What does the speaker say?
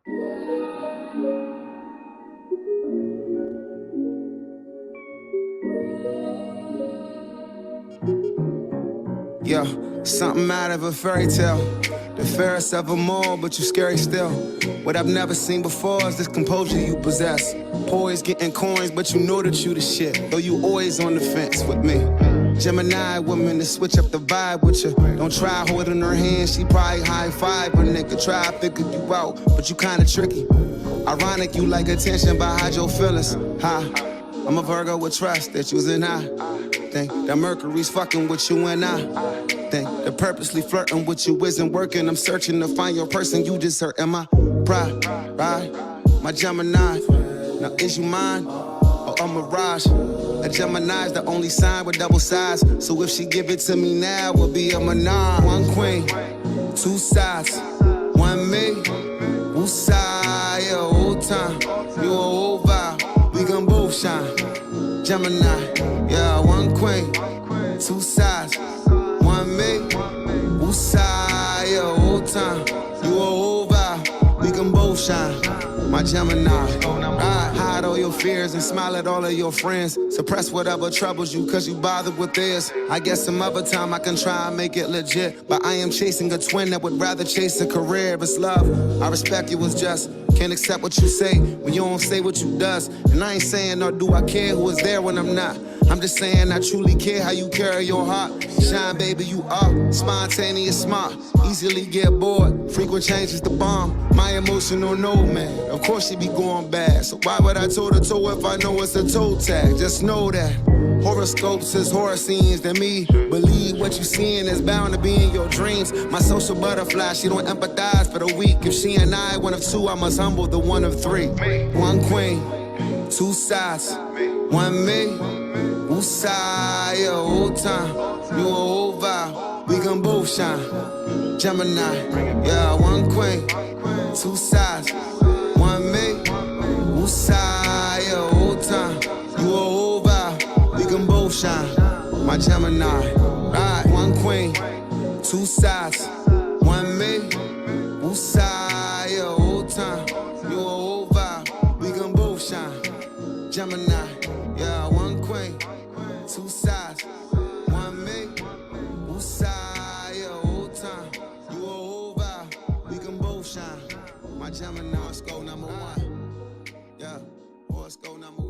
Yeah, something out of a fairy tale. The fairest of them all, but you scary still. What I've never seen before is this composure you possess. Poised getting coins, but you know that you the shit. Though you always on the fence with me. Gemini woman to switch up the vibe with you. Don't try holding her hand, she probably high five. But nigga, try to figure you out, but you kinda tricky. Ironic, you like attention, but hide your feelings. I'm a Virgo with trust that you's in I think that Mercury's fucking with you and I think that purposely flirting with you isn't working. I'm searching to find your person you just hurt. Am I pride, right? My Gemini, now is you mine or a mirage? A Gemini's the only sign with double sides. So if she give it to me now, we'll be a menage. One queen, two sides, one me, woosah, yeah, old time. You a old vibe, we gon' both shine. Gemini, yeah, one queen, two sides, one me, woosah, yeah, old time. You a old vibe, we can both shine. My Gemini, hide all your fears and smile at all of your friends. Suppress whatever troubles you cause you bothered with theirs. I guess some other time I can try and make it legit, but I am chasing a twin that would rather chase a career. If it's love, I respect you as just. Can't accept what you say when you don't say what you does. And I ain't saying nor do I care who is there when I'm not. I'm just saying I truly care how you carry your heart. Shine, baby, you are spontaneous, smart. Easily get bored, frequent changes the bomb. My emotional nomad, of course she be going bad. So why would I toe to toe if I know it's a toe tag? Just know that horoscopes is horror scenes than me. Believe what you seeing is bound to be in your dreams. My social butterfly, she don't empathize for the weak. If she and I one of two, I must humble the one of three. One queen, two sides, one me, woosah, yeah, old time. You a old vibe, we can both shine. Gemini, yeah, one queen, two sides, one me, woosah, yeah, old time. You a old vibe, we can both shine. My Gemini, right, one queen, two sides, one me, woosah, yeah, old time. You a old vibe, we can both shine. Gemini, yeah, one queen, two sides, one me, woosah, yeah, old time. You a old vibe, we can both shine. My Gemini, let's go number one. Yeah, let's go number one.